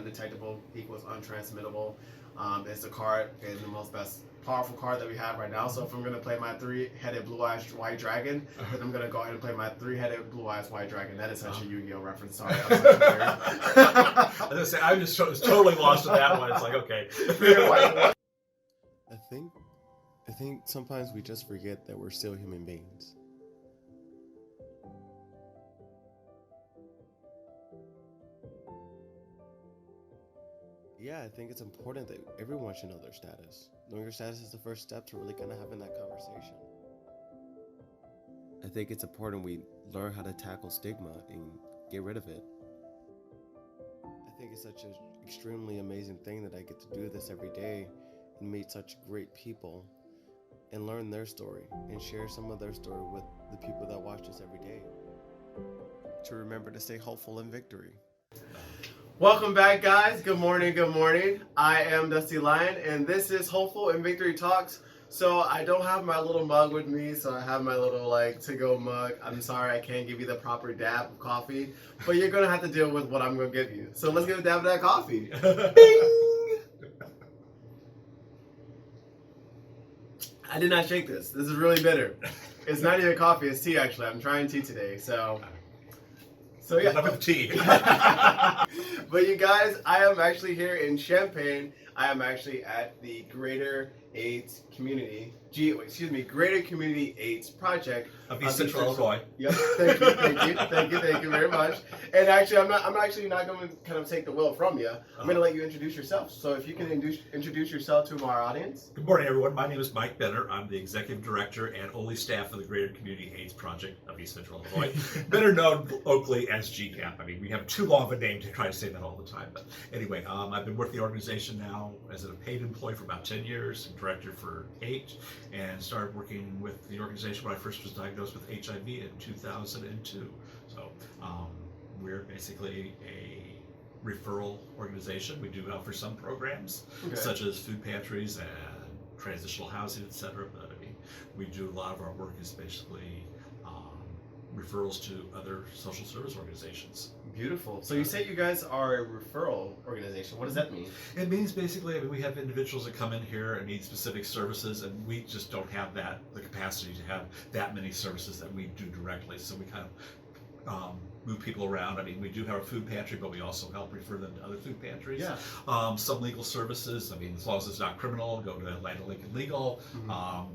undetectable equals untransmittable. It's the card and the most best powerful card that we have right now. So if I'm going to play my three-headed blue-eyes white dragon, then I'm going to go ahead and play my three-headed blue-eyes white dragon. That is such a Yu-Gi-Oh reference. Sorry, I'm such a nerd. I was gonna say, I'm just totally lost in that one. It's like, okay. I think sometimes we just forget that we're still human beings. Yeah, I think it's important that everyone should know their status. Knowing your status is the first step to really kind of having that conversation. I think it's important we learn how to tackle stigma and get rid of it. I think it's such an extremely amazing thing that I get to do this every day and meet such great people and learn their story and share some of their story with the people that watch us every day. To remember to stay hopeful in victory. Welcome back, guys. Good morning, good morning. I am Dusty Lion, and this is Hopeful in Victory Talks. So I don't have my little mug with me, so I have my little to-go mug. I'm sorry I can't give you the proper dab of coffee, but you're gonna have to deal with what I'm gonna give you. So let's get a dab of that coffee. Bing! I did not shake this. This is really bitter. It's not even coffee, it's tea actually. I'm trying tea today, so yeah. Enough with tea. But you guys, I am actually here in Champaign. I am actually at the Greater AIDS Community, Greater Community AIDS Project of East Central Illinois. Yep, thank you very much. And actually, I'm actually not going to kind of take the will from you. I'm going to let you introduce yourself. So if you can introduce yourself to our audience. Good morning, everyone. My name is Mike Benner. I'm the Executive Director and only staff of the Greater Community AIDS Project of East Central Illinois, better known locally as GCAP. I mean, we have too long of a name to try to say that all the time. But anyway, I've been with the organization now as a paid employee for about 10 years, and director for 8, and started working with the organization when I first was diagnosed with HIV in 2002. So we're basically a referral organization. We do offer some programs, such as food pantries and transitional housing, etc. But I mean, we do a lot of our work is basically referrals to other social service organizations. Beautiful. So you say you guys are a referral organization. What does that mean? It means basically, I mean, we have individuals that come in here and need specific services, and we just don't have the capacity to have that many services that we do directly. So we kind of move people around. I mean, we do have a food pantry, but we also help refer them to other food pantries. Yeah. Some legal services. I mean, as long as it's not criminal, go to Atlanta Lincoln Legal.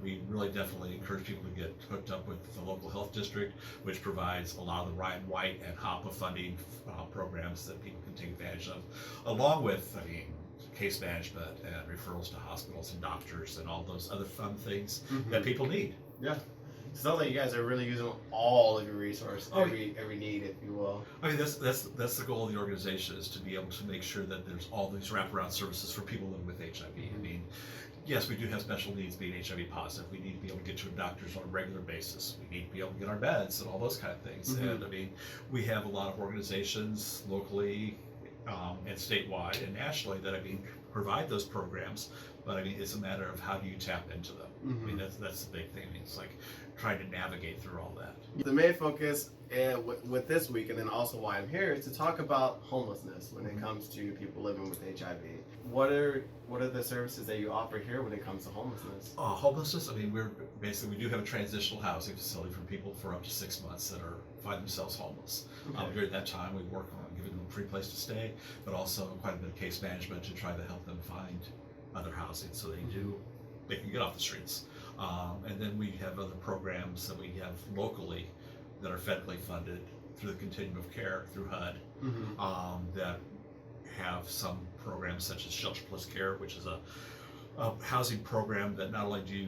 We really definitely encourage people to get hooked up with the local health district, which provides a lot of the Ryan White and HOPA funding programs that people can take advantage of, along with, I mean, case management and referrals to hospitals and doctors and all those other fun things that people need. Yeah. It sounds like you guys are really using all of your resources, every need, if you will. I mean, that's the goal of the organization, is to be able to make sure that there's all these wraparound services for people living with HIV. I mean, yes, we do have special needs being HIV positive. We need to be able to get to doctors on a regular basis. We need to be able to get our beds and all those kind of things. And I mean, we have a lot of organizations locally and statewide and nationally that, I mean, provide those programs. But I mean, it's a matter of how do you tap into them. I mean, that's the big thing. I mean, it's like trying to navigate through all that. The main focus with this week, and then also why I'm here, is to talk about homelessness when it comes to people living with HIV. What are the services that you offer here when it comes to homelessness? Homelessness, I mean, we do have a transitional housing facility for people for up to 6 months that find themselves homeless. During that time, we work on giving them a free place to stay, but also quite a bit of case management to try to help them find other housing so they can get off the streets. And then we have other programs that we have locally that are federally funded through the continuum of care through HUD, that have some programs such as Shelter Plus Care, which is a housing program that not only do you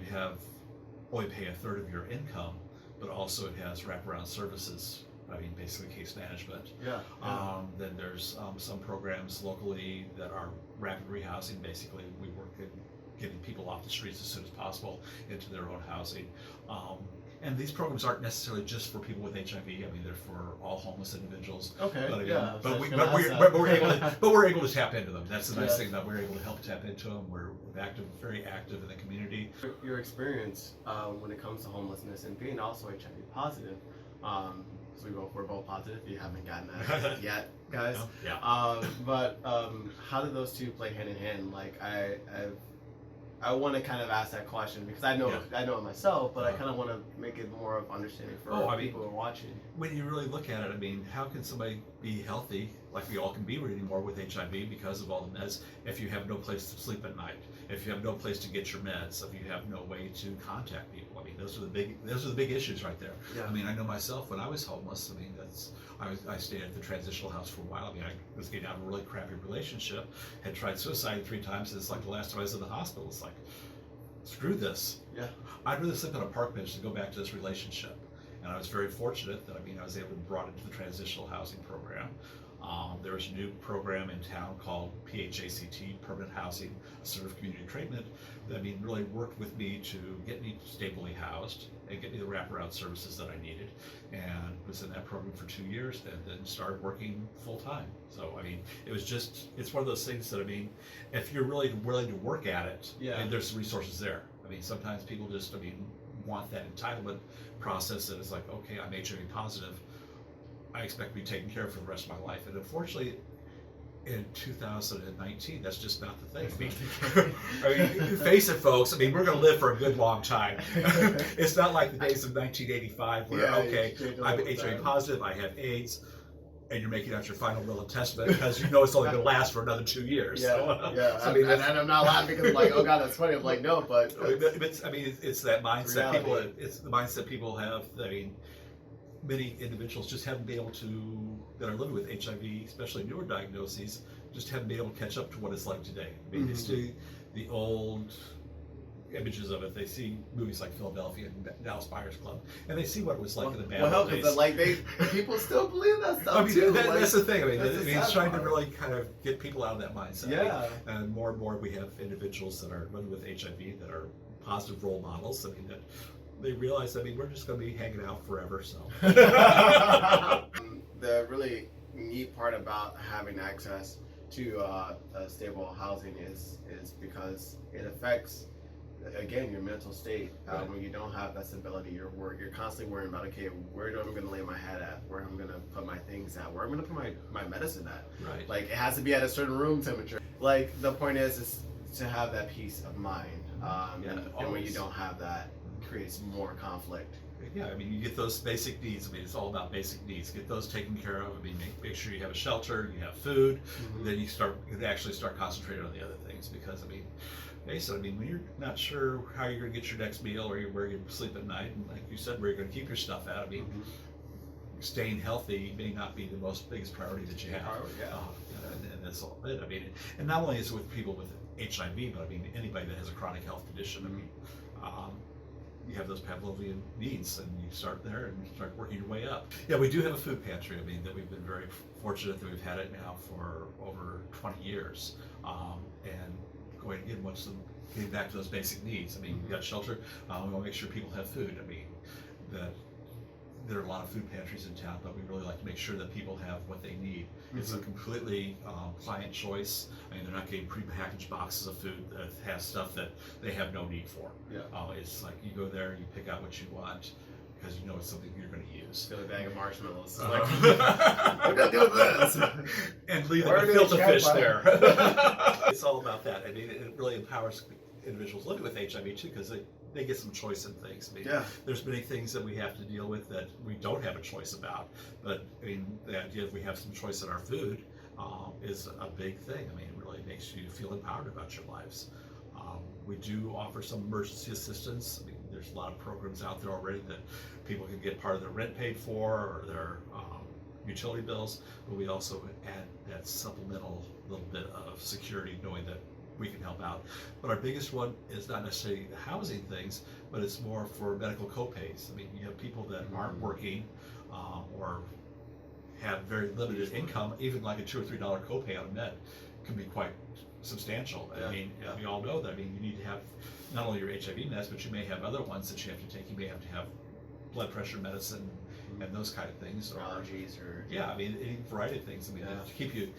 only pay a third of your income, but also it has wraparound services. I mean, basically case management. Then there's some programs locally that are rapid rehousing. Basically, we work in getting people off the streets as soon as possible into their own housing. And these programs aren't necessarily just for people with HIV. I mean, they're for all homeless individuals. Okay. But we're able to tap into them. That's the nice thing, that we're able to help tap into them. We're very active in the community. Your experience when it comes to homelessness and being also HIV positive. So we're both positive. You haven't gotten that yet. guys. Yeah. But how do those two play hand in hand? Like I want to kind of ask that question because I know it myself, but I kind of want to make it more of understanding for people who are watching. When you really look at it, I mean, how can somebody be healthy, like we all can be anymore with HIV because of all the meds, if you have no place to sleep at night, if you have no place to get your meds, if you have no way to contact people? I mean, those are the big issues right there. Yeah. I mean, I know myself when I was homeless. I mean, I stayed at the transitional house for a while. I mean, I was getting out of a really crappy relationship, had tried suicide 3 times. It's like the last time I was in the hospital. It's like, screw this. Yeah. I'd rather sleep on a park bench than go back to this relationship. And I was very fortunate that I was able to be brought into the transitional housing program. There was a new program in town called PHACT, Permanent Housing Assertive Community Treatment, that really worked with me to get me stably housed and get me the wraparound services that I needed, and was in that program for 2 years and then started working full time. So it's one of those things that if you're really willing to work at it, and there's resources there. Sometimes people just want that entitlement process that is like, okay, I'm HIV positive, I expect to be taken care of for the rest of my life. And unfortunately, in 2019, that's just not the thing. Face it, folks. We're going to live for a good long time. It's not like the days of 1985 where, I'm HIV positive, I have AIDS, and you're making out your final will and testament because you know it's only going to last for another 2 years. And I'm not laughing because I'm like, oh God, that's funny. I'm like, no, but it's that mindset it's the mindset people have. Many individuals just haven't been able to, that are living with HIV, especially newer diagnoses, just haven't been able to catch up to what it's like today. They see the old images of it. They see movies like Philadelphia and Dallas Buyers Club, and they see what it was like in the bad old days. People still believe that stuff too. That's the thing. It's trying to really kind of get people out of that mindset. Yeah. And more we have individuals that are living with HIV that are positive role models. That they realize, we're just going to be hanging out forever. So the really neat part about having access to stable housing is because it affects, again, your mental state. When you don't have that stability, you're constantly worrying about, okay, where am I going to lay my head at? Where am I going to put my things at? Where am I going to put my medicine at? Right. Like, it has to be at a certain room temperature. Like, the point is to have that peace of mind. And when you don't have that, it creates more conflict. Yeah, you get those basic needs. It's all about basic needs. Get those taken care of. Make sure you have a shelter, you have food. Then you actually start concentrating on the other things, because basically, when you're not sure how you're going to get your next meal or where you sleep at night, and like you said, where you're going to keep your stuff at, staying healthy may not be the biggest priority that you have. And that's all it. And not only is it with people with HIV, but anybody that has a chronic health condition. You have those Pavlovian needs, and you start there and you start working your way up. Yeah, we do have a food pantry. That we've been very fortunate that we've had it now for over 20 years. And going again, getting back to those basic needs. We've got shelter. We want to make sure people have food. That there are a lot of food pantries in town, but we really like to make sure that people have what they need. It's a completely client choice. They're not getting prepackaged boxes of food that have stuff that they have no need for. It's like you go there, you pick out what you want, because you know it's something you're going to use. Fill a bag of marshmallows. We're going to do this. And leave the filter fish there. It's all about that. It really empowers individuals living with HIV too, because they get some choice in things. There's many things that we have to deal with that we don't have a choice about, but the idea that we have some choice in our food is a big thing. It really makes you feel empowered about your lives. We do offer some emergency assistance. There's a lot of programs out there already that people can get part of their rent paid for, or their utility bills, but we also add that supplemental little bit of security, knowing that we can help out. But our biggest one is not necessarily the housing things, but it's more for medical co-pays. You have people that aren't working or have very limited income. Even like a $2 or $3 copay on a med can be quite substantial. We all know that. You need to have not only your HIV meds, but you may have other ones that you have to take. You may have to have blood pressure medicine and those kind of things, or allergies, or any variety of things. To keep you,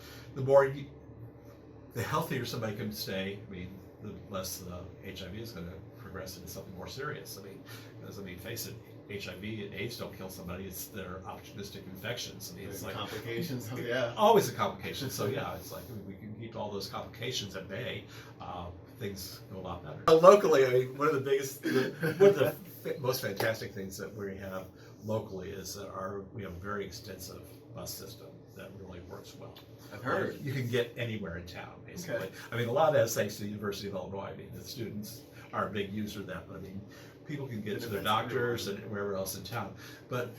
the healthier somebody can stay, the less the HIV is going to progress into something more serious. Because face it, HIV and AIDS don't kill somebody, it's their opportunistic infections. I mean, it's like complications. Yeah. always a complication. So yeah, it's like we can keep all those complications at bay. Things go a lot better. Locally, I mean, one of the most fantastic things that we have locally is that we have a very extensive bus system that really works well. I've heard. You can get anywhere in town, basically. Okay. I mean, a lot of that is thanks to the University of Illinois. I mean, the students are a big user of that, but I mean, people can get to their doctors and wherever else in town. But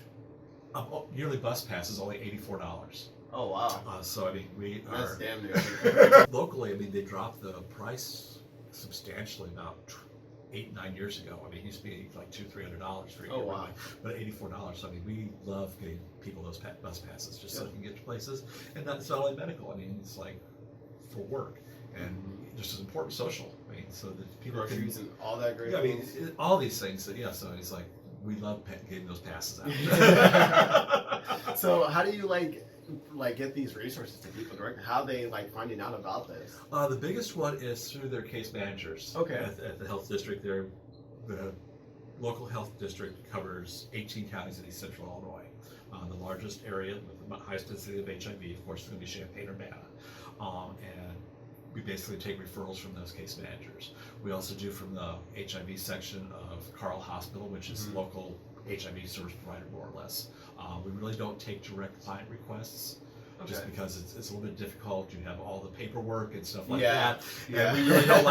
a yearly bus pass is only $84. Oh wow. So I mean, we That's are damn near. locally. I mean, they dropped the price substantially about 8-9 years ago. I mean, it used to be like $200-300 for a year. Oh wow. But $84. I mean, we love getting people those bus passes just so they can get to places, and that's not only medical. I mean, it's like for work and just as important social. I mean, so that people Groceries and all that great. Yeah, I mean, things. all these things. That, yeah, so it's like we love getting those passes out. So how do you like get these resources to people directly? How are they like finding out about this? The biggest one is through their case managers. Okay. At the health district, the local health district covers 18 counties in East Central Illinois. The largest area with the highest density of HIV, of course, is going to be Champaign-Urbana. And we basically take referrals from those case managers. We also do from the HIV section of Carle Hospital, which is local HIV service provider, more or less. We really don't take direct client requests. Just because it's a little bit difficult, you have all the paperwork and stuff like that, and we really don't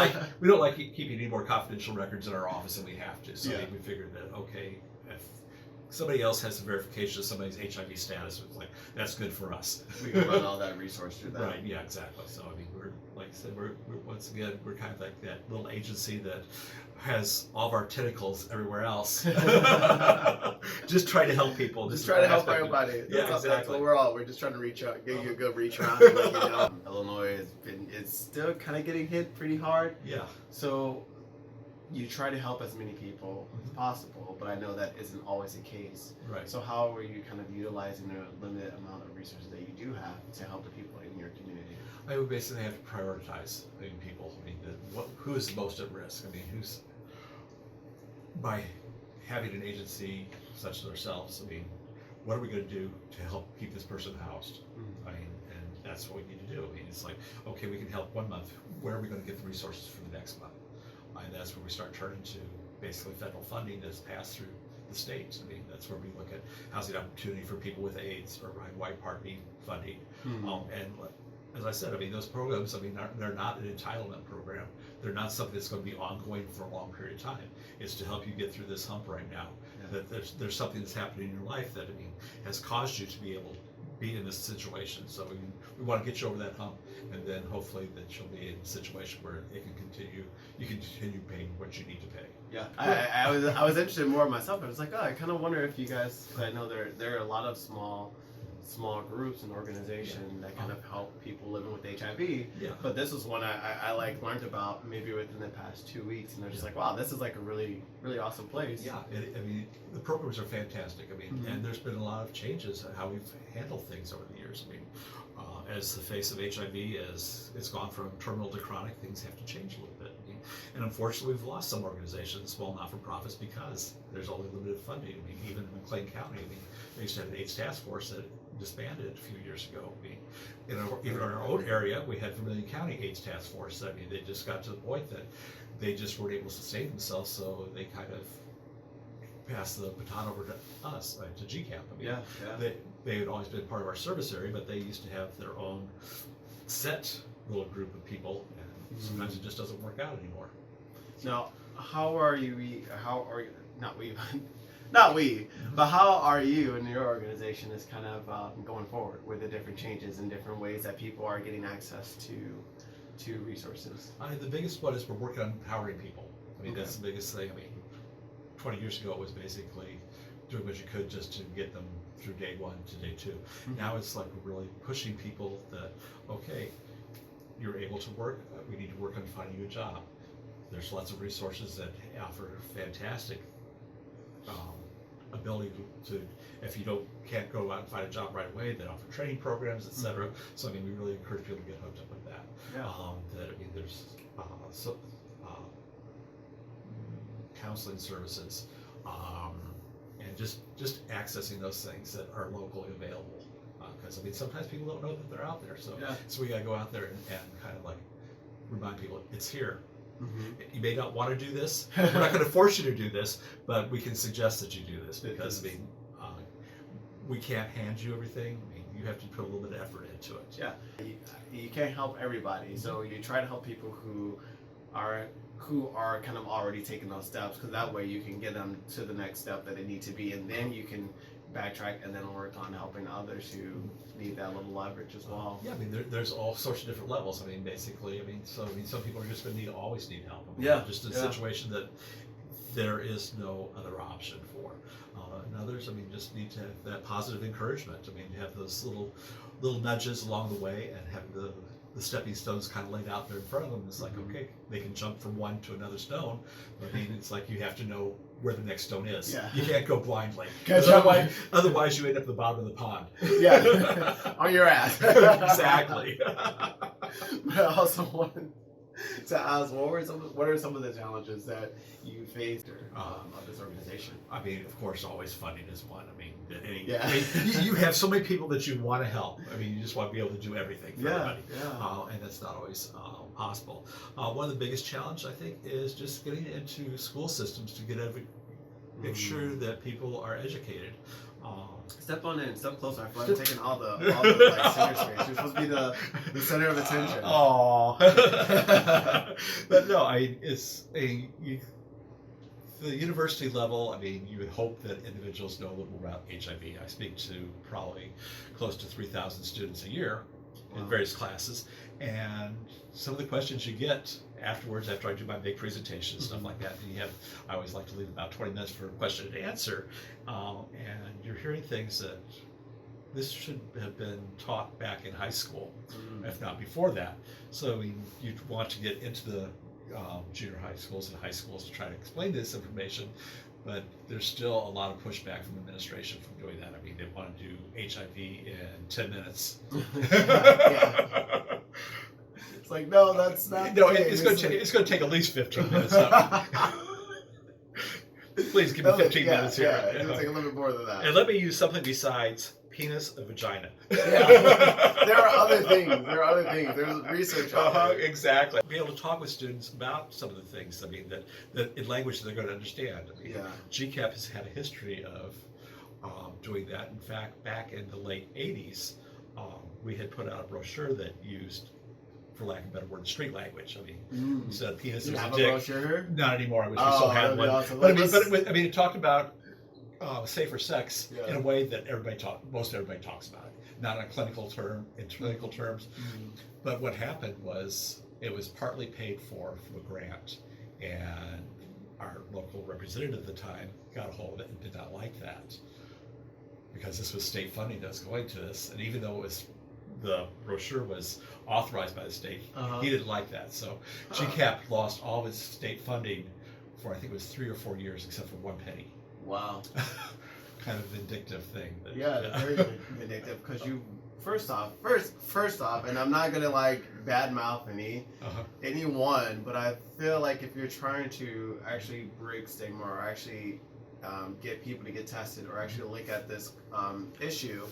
like keeping any more confidential records in our office than we have to. So we figured that okay, if somebody else has some verification of somebody's HIV status, it's like that's good for us. We can run all that resource through that. Right? Yeah, exactly. So I mean, we're like I said, we're once again we're kind of like that little agency that has all of our tentacles everywhere else. Just try to help people. Just try to help everybody. That's what we're all. We're just trying to reach out, give you a good reach around. And let you know. Illinois it's still kind of getting hit pretty hard. Yeah. So you try to help as many people as possible, but I know that isn't always the case. Right. So how are you kind of utilizing the limited amount of resources that you do have to help the people in your community? I would basically have to prioritize people. I mean, who is the most at risk? I mean, who's by having an agency such as ourselves. I mean, what are we going to do to help keep this person housed? I mean, and that's what we need to do. I mean, it's like, okay, we can help 1 month. Where are we going to get the resources for the next month? And that's where we start turning to basically federal funding that's passed through the states. I mean, that's where we look at housing opportunity for people with AIDS or White Part B funding. And as I said, I mean, those programs, I mean, they're not an entitlement program. They're not something that's going to be ongoing for a long period of time. It's to help you get through this hump right now. That there's something that's happening in your life that, I mean, has caused you to be able to be in this situation. So we want to get you over that hump, and then hopefully that you'll be in a situation where you can continue paying what you need to pay. Yeah, I was interested more myself. I was like, oh, I kind of wonder if you guys, cause I know there are a lot of small groups and organizations that kind of help people living with HIV. Yeah. But this was one I like learned about maybe within the past 2 weeks, and they're just like, wow, this is like a really, really awesome place. Yeah, I mean, the programs are fantastic. I mean, and there's been a lot of changes in how we've handled things over the years. I mean, as the face of HIV as it's gone from terminal to chronic, things have to change a little bit. I mean, and unfortunately, we've lost some organizations, small not-for-profits, because there's only limited funding. I mean, even in McLean County, I mean, they used to have an AIDS task force that disbanded a few years ago. I mean, even in our own area, we had Vermilion County AIDS task force. I mean, they just got to the point that they just weren't able to sustain themselves, so they kind of passed the baton over to us, to GCAP. I mean, they had always been part of our service area, but they used to have their own set little group of people, and sometimes it just doesn't work out anymore. Now, how are you? Not we, but how are you and your organization is kind of going forward with the different changes and different ways that people are getting access to resources? The biggest one is we're working on empowering people. I mean, that's the biggest thing. I mean, 20 years ago it was basically doing what you could just to get them through day 1 to day 2. Now it's like we're really pushing people that, okay, you're able to work, we need to work on finding you a job. There's lots of resources that offer fantastic ability to, if you can't go out and find a job right away, they offer training programs, etc. So I mean, we really encourage people to get hooked up with that. I mean, there's counseling services, and just accessing those things that are locally available. Because I mean, sometimes people don't know that they're out there. So so we got to go out there and kind of like remind people it's here. You may not want to do this. We're not going to force you to do this, but we can suggest that you do this because I mean, we can't hand you everything. I mean, you have to put a little bit of effort into it. Yeah, you can't help everybody, so you try to help people who are kind of already taking those steps, because that way you can get them to the next step that they need to be, and then you can backtrack and then work on helping others who need that little leverage as well. Yeah, I mean, there's all sorts of different levels. I mean, basically, I mean, some people are just going to always need help. I mean, just in a situation that there is no other option for. And others, I mean, just need to have that positive encouragement. I mean, have those little nudges along the way, and have the stepping stones kind of laid out there in front of them. It's like, okay, they can jump from one to another stone. But I mean, it's like you have to know where the next stone is. You can't go blindly. Otherwise, you end up at the bottom of the pond. On your ass. Exactly. But I also wanted to ask, what are some of the challenges that you faced of this organization? I mean, of course, always funding is one. I mean, I mean, you have so many people that you want to help. I mean, you just want to be able to do everything for everybody. And that's not always possible. One of the biggest challenges, I think, is just getting into school systems to make sure that people are educated. Step on in, step closer. I feel like I'm taking all the like, center space. You're supposed to be the center of attention. But no, the university level, I mean, you would hope that individuals know a little about HIV. I speak to probably close to 3,000 students a year in various classes, and some of the questions you get afterwards, after I do my big presentation, stuff like that, and I always like to leave about 20 minutes for a question and answer, and you're hearing things that this should have been taught back in high school, if not before that. So I mean, you'd want to get into the junior high schools and high schools to try to explain this information, but there's still a lot of pushback from administration from doing that. I mean, they want to do HIV in 10 minutes. It's like, no, that's not. No, it's going to take at least 15 minutes. Please give me 15 minutes here. It's going to take a little bit more than that. And let me use something besides penis and vagina. There are other things. There's research on it. Exactly. Be able to talk with students about some of the things, I mean, that in language they're going to understand. I mean, GCAP has had a history of doing that. In fact, back in the late 80s, we had put out a brochure that used, for lack of a better word, street language. I mean, instead of penis, you there's have a dick. Brochure? Not anymore. I wish we still had one. Awesome. But I mean, it talked about safer sex in a way that most everybody talks about it. Not in clinical terms. But what happened was it was partly paid for from a grant, and our local representative at the time got a hold of it and did not like that, because this was state funding that was going to this, and even though the brochure was authorized by the state, he didn't like that. So GCAP lost all of its state funding for, I think it was 3 or 4 years, except for 1 penny. Wow. Kind of vindictive thing. Very vindictive, because you first off, and I'm not gonna like badmouth anyone, but I feel like if you're trying to actually break stigma, or actually get people to get tested, or actually look at this issue,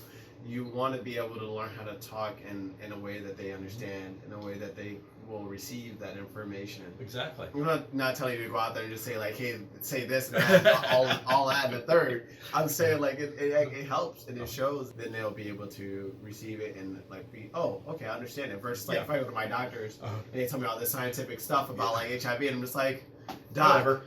you want to be able to learn how to talk in a way that they understand, in a way that they will receive that information. Exactly. I'm not telling you to go out there and just say like, hey, say this and that, all add a third. I'm saying like it helps, and it shows. Then they'll be able to receive it and like be, oh, okay, I understand it. Versus like if I go to my doctors and they tell me all this scientific stuff about like HIV, and I'm just like, doc,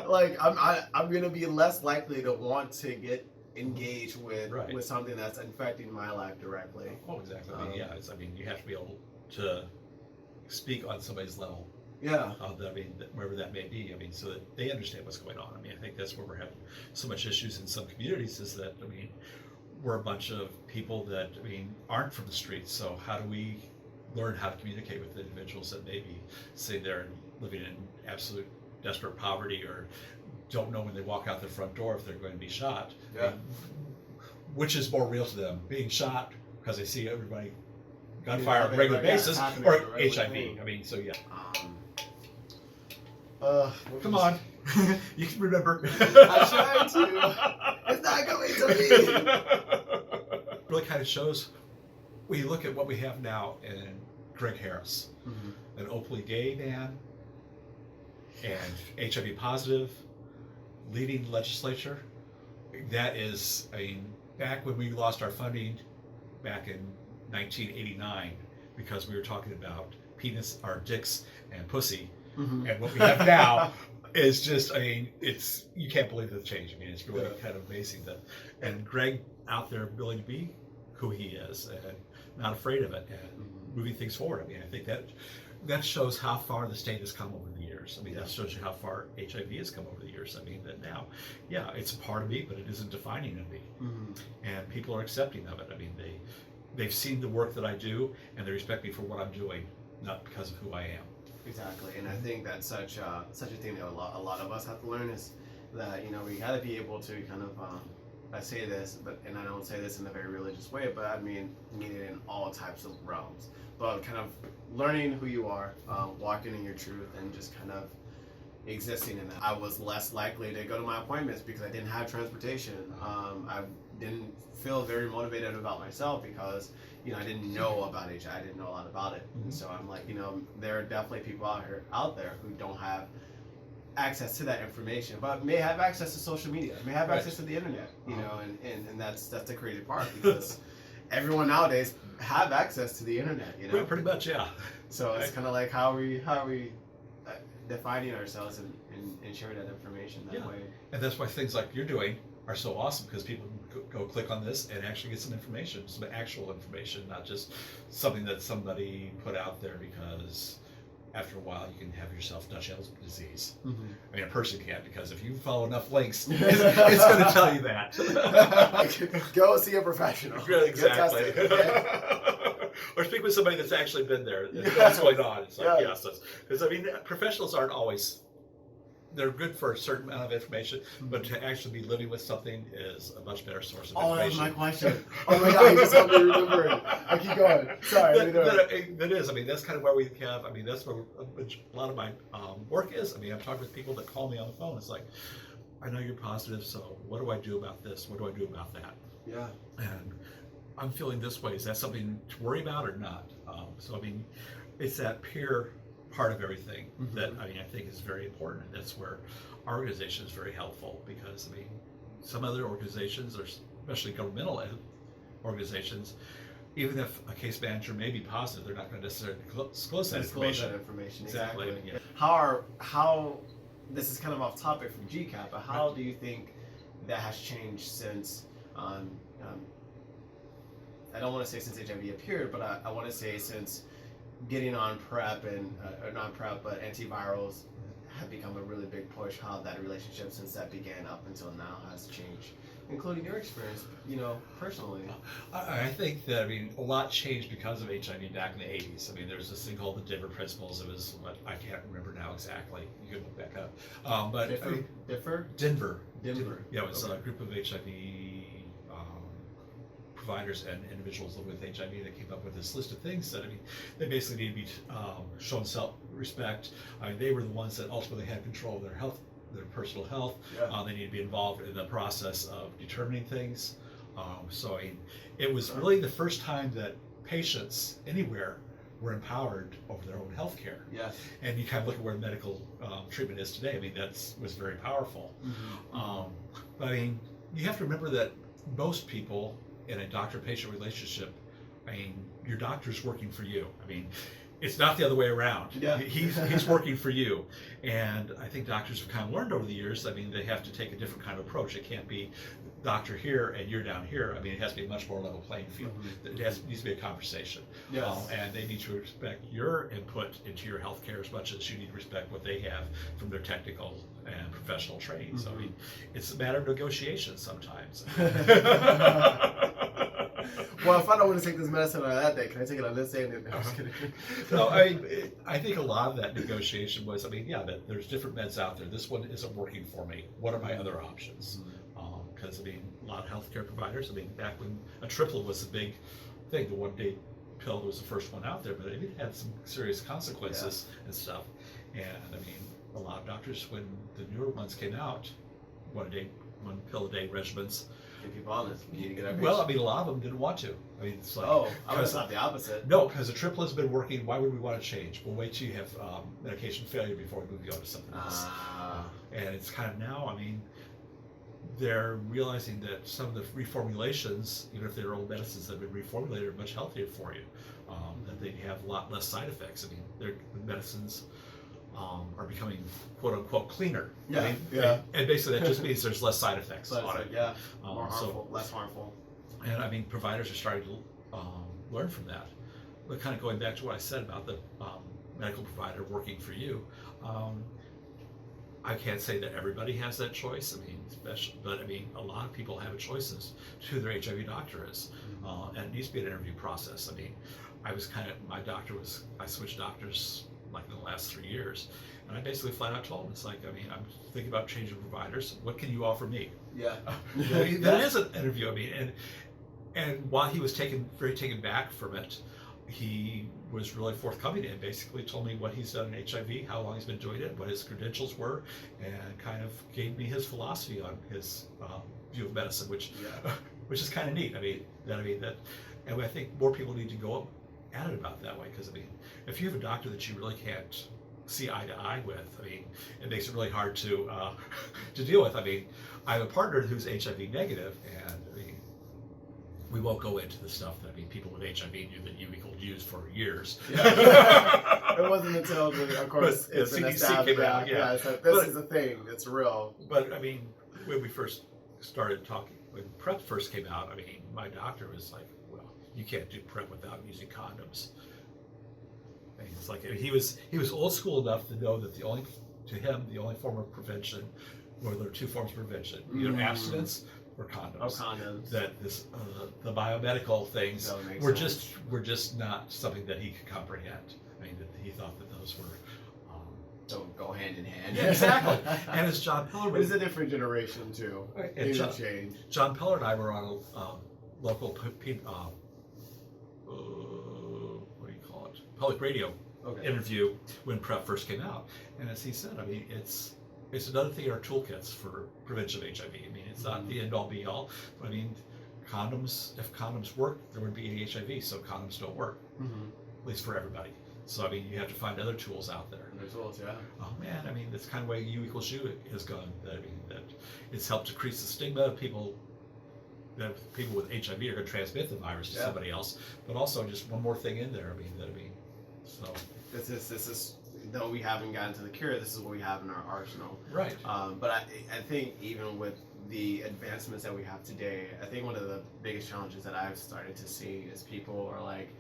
like I'm gonna be less likely to want to get engaged with something that's infecting my life directly. Oh, exactly. I mean, you have to be able to speak on somebody's level. I mean, wherever that may be. I mean, so that they understand what's going on. I mean, I think that's where we're having so much issues in some communities, is that, I mean, we're a bunch of people that, I mean, aren't from the streets. So how do we learn how to communicate with individuals that maybe say they're living in absolute desperate poverty, or don't know when they walk out their front door if they're going to be shot? I mean, which is more real to them, being shot because they see everybody gunfire on a regular basis, or HIV. I mean, so Come on. You can remember. I'm trying to. It's not coming to me. Really kind of shows, we look at what we have now in Greg Harris, an openly gay man and HIV positive, leading the legislature. That is, I mean, back when we lost our funding back in 1989, because we were talking about penis, or dicks and pussy, and what we have now is just, I mean, it's, you can't believe the change. I mean, it's really kind of amazing that, and Greg out there willing to be who he is and not afraid of it and moving things forward. I mean, I think that shows how far the state has come over the years. I mean, that shows you how far HIV has come over the years. I mean, that now, yeah, it's a part of me, but it isn't defining of me. And people are accepting of it. I mean, they've seen the work that I do, and they respect me for what I'm doing, not because of who I am. Exactly, and I think that's such a thing that a lot of us have to learn, is that, you know, we got to be able to kind of, I say this, and I don't say this in a very religious way, but I mean it in all types of realms. But kind of learning who you are, walking in your truth, and just kind of existing in that. I was less likely to go to my appointments because I didn't have transportation. I didn't feel very motivated about myself because, you know, I didn't know about HIV. I didn't know a lot about it. So I'm like, you know, there are definitely people out there who don't have access to that information, but may have access to social media, may have access to the internet, you know, and that's the crazy part, because everyone nowadays have access to the internet, you know. Pretty much, yeah. So it's kind of like how are we defining ourselves and sharing that information that way. And that's why things like you're doing are so awesome, because people can go click on this and actually get some information, some actual information, not just something that somebody put out there because after a while you can have yourself Dutch elder disease. I mean, a person can't, because if you follow enough links, it's going to tell you that. Go see a professional. Exactly. Or speak with somebody that's actually been there and knows what's going on. It's like, yes, because I mean, professionals aren't always, they're good for a certain amount of information, but to actually be living with something is a much better source of information. Oh, that's my question. Oh my God, you just helped me remember it. I keep going. Sorry. That is, I mean, that's kind of where we have, I mean, that's where a lot of my work is. I mean, I'm talking with people that call me on the phone. It's like, I know you're positive, so what do I do about this? What do I do about that? Yeah. And I'm feeling this way. Is that something to worry about or not? So, I mean, it's that peer part of everything that, I mean, I think is very important. And that's where our organization is very helpful, because, I mean, some other organizations, or especially governmental organizations, even if a case manager may be positive, they're not going to necessarily disclose that information. Exactly. Yeah. How this is kind of off topic from GCAP, but how do you think that has changed since, I don't want to say since HIV appeared, but I want to say since getting on PrEP and, or not PrEP, but antivirals have become a really big push, how that relationship since that began up until now has changed, including your experience, you know, personally. I think that, I mean, a lot changed because of HIV back in the 80s. I mean, there's this thing called the Denver Principles. It was what, I can't remember now exactly. You can look back up. But Denver. Yeah, it was a group of HIV providers and individuals living with HIV that came up with this list of things that, I mean, they basically need to be shown self-respect. I mean, they were the ones that ultimately had control of their health, their personal health. They need to be involved in the process of determining things. So I mean, it was really the first time that patients anywhere were empowered over their own health care. And you kind of look at where medical treatment is today. I mean, was very powerful. But I mean, you have to remember that most people in a doctor-patient relationship, I mean, your doctor's working for you. I mean, it's not the other way around. He's working for you. And I think doctors have kind of learned over the years, I mean, they have to take a different kind of approach. It can't be doctor here and you're down here. I mean, it has to be a much more level playing field. It needs to be a conversation. And they need to respect your input into your healthcare as much as you need to respect what they have from their technical and professional training. So I mean, it's a matter of negotiation sometimes. Well, if I don't want to take this medicine on that day, can I take it on this day? And then, I'm just kidding. No, I think a lot of that negotiation was, I mean, yeah, that there's different meds out there. This one isn't working for me. What are my other options? Because I mean, a lot of healthcare providers, I mean, back when a triplet was the big thing, the one-day pill was the first one out there, but it had some serious consequences and stuff. And I mean, a lot of doctors, when the newer ones came out, one pill a day regimens. Get people on this. You need to get that Well, I mean, a lot of them didn't want to. I mean, it's like, oh, I was not the opposite. no, because the triple has been working. Why would we want to change? We'll wait till you have medication failure before we move you on to something else. And it's kind of now, I mean, they're realizing that some of the reformulations, even if they're old medicines that have been reformulated, are much healthier for you. That they have a lot less side effects. I mean, the medicines are becoming quote unquote cleaner. Yeah, I mean, yeah. And basically that just means there's less side effects So on it. yeah, more harmful, less harmful. And I mean, providers are starting to learn from that. But kind of going back to what I said about the medical provider working for you, I can't say that everybody has that choice. I mean, but I mean, a lot of people have a choice as to who their HIV doctor is, and it needs to be an interview process. I mean, I switched doctors like in the last 3 years, and I basically flat out told him, it's like, I mean, I'm thinking about changing providers. What can you offer me? Yeah. That is an interview. I mean, and while he was very taken back from it, he was really forthcoming and basically told me what he's done in HIV, how long he's been doing it, what his credentials were, and kind of gave me his philosophy on his view of medicine, which is kind of neat. And I think more people need to go at it about that way, because I mean, if you have a doctor that you really can't see eye to eye with, I mean, it makes it really hard to deal with. I mean, I have a partner who's HIV negative, and I mean, we won't go into the stuff that, I mean, people with HIV knew that U equaled U's for years. Yeah. It wasn't until, of course, but it's been CDC established. came out, yeah. It's like, this is a thing. It's real. But I mean, when we first started talking, when PrEP first came out, I mean, my doctor was like, well, you can't do PrEP without using condoms. I mean, it's like, he was old school enough to know that the only form of prevention, well, there are two forms of prevention, either abstinence or condoms. Oh, condoms. That this, the biomedical things were just not something that he could comprehend. I mean, that he thought that those were don't go hand in hand. Yeah, exactly. And as John Peller, it's a different generation too. Things have changed. John Peller and I were on a local what do you call it? Public radio interview when PrEP first came out, and as he said, I mean, it's another thing in our toolkits for prevention of HIV. I mean, it's not the end all be all, but I mean, condoms. If condoms work, there wouldn't be any HIV. So condoms don't work, at least for everybody. So I mean, you have to find other tools out there. Other tools, yeah. Oh man, I mean, that's kind of way U equals U has gone. I mean, that it's helped decrease the stigma of people. That people with HIV are going to transmit the virus to somebody else, but also just one more thing in there. So this is though we haven't gotten to the cure, this is what we have in our arsenal. Right. But I think even with the advancements that we have today, I think one of the biggest challenges that I've started to see is people are like,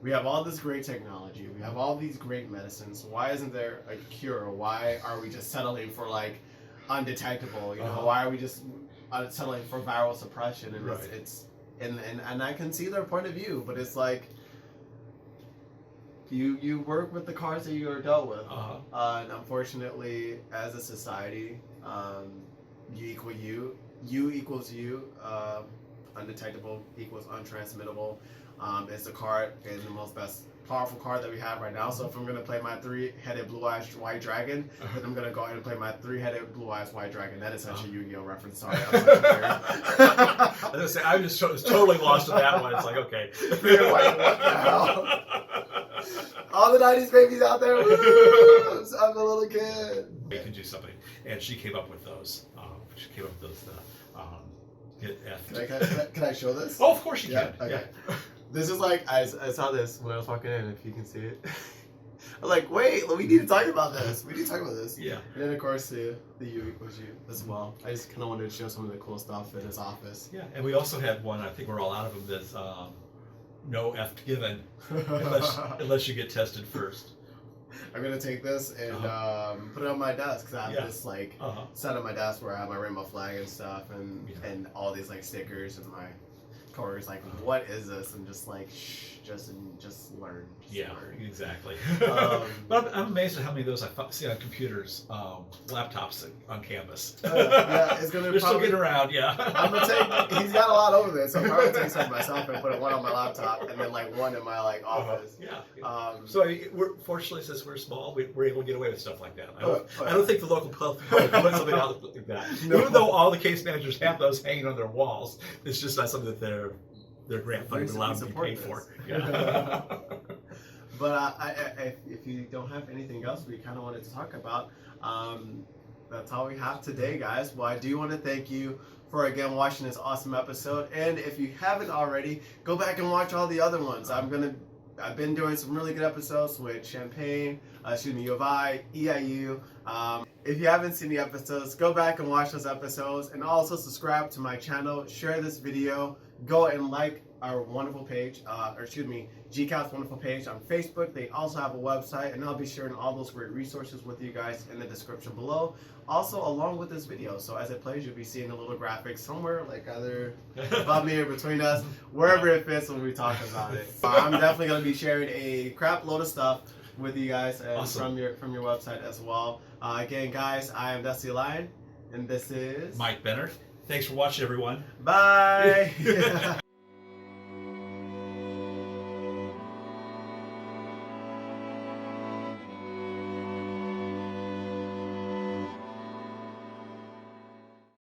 we have all this great technology, we have all these great medicines, why isn't there a cure? Why are we just settling for like undetectable? You know, why are we just settling for viral suppression? And it's and I can see their point of view, but it's like you work with the cards that you are dealt with, and unfortunately, as a society, U equals U, undetectable equals untransmittable. It's the card and the most powerful card that we have right now. So if I'm gonna play my three-headed blue-eyed white dragon, then I'm gonna go ahead and play my three-headed blue-eyed white dragon. That is such a Yu-Gi-Oh reference. Sorry, I'm such a I was gonna say, I was totally lost in that one. It's like, okay, you're like, what the hell? All the 90s babies out there, woo! I'm a little kid. We can do something, and she came up with those. She came up with those. Get F. Can I show this? Oh, of course you can. Okay. Yeah. This is like, I saw this when I was walking in, if you can see it. I'm like, wait, we need to talk about this. We need to talk about this. Yeah. And then, of course, the U equals U as well. I just kind of wanted to show some of the cool stuff in his office. Yeah, and we also had one, I think we're all out of them, that's no F given unless you get tested first. I'm going to take this and put it on my desk, because I have this like set on my desk where I have my rainbow flag and stuff and all these like stickers, and my coworkers like, what is this? And just like, shh, just learn. Learn. Exactly. Um, But I'm amazed at how many of those I see on computers, laptops on campus. Yeah, it's gonna They're still probably- getting around. Yeah. I'm gonna take. He's got a lot over there, so I'm probably gonna take some myself and put one on my laptop, and then like one in my like office. Yeah. So We're fortunately, since we're small, we're able to get away with stuff like that. Oh, I don't think the local public would put something out like that. No. Even though all the case managers have those hanging on their walls, it's just not something that their grant funding would allow them to be paid for. Yeah. But if you don't have anything else we kind of wanted to talk about, that's all we have today, guys. Well, I do want to thank you for again watching this awesome episode, and if you haven't already, go back and watch all the other ones. I've been doing some really good episodes with Champaign, U of I, EIU. If you haven't seen the episodes, go back and watch those episodes, and also subscribe to my channel, share this video, go and like our wonderful page, GCAP's wonderful page on Facebook. They also have a website, and I'll be sharing all those great resources with you guys in the description below. Also, along with this video, so as it plays, you'll be seeing a little graphic somewhere, like either above me or between us, wherever it fits when we talk about it. I'm definitely going to be sharing a crap load of stuff with you guys and Awesome. from your website as well. Again, guys, I am Dusty Lion, and this is Mike Bennett. Thanks for watching, everyone. Bye.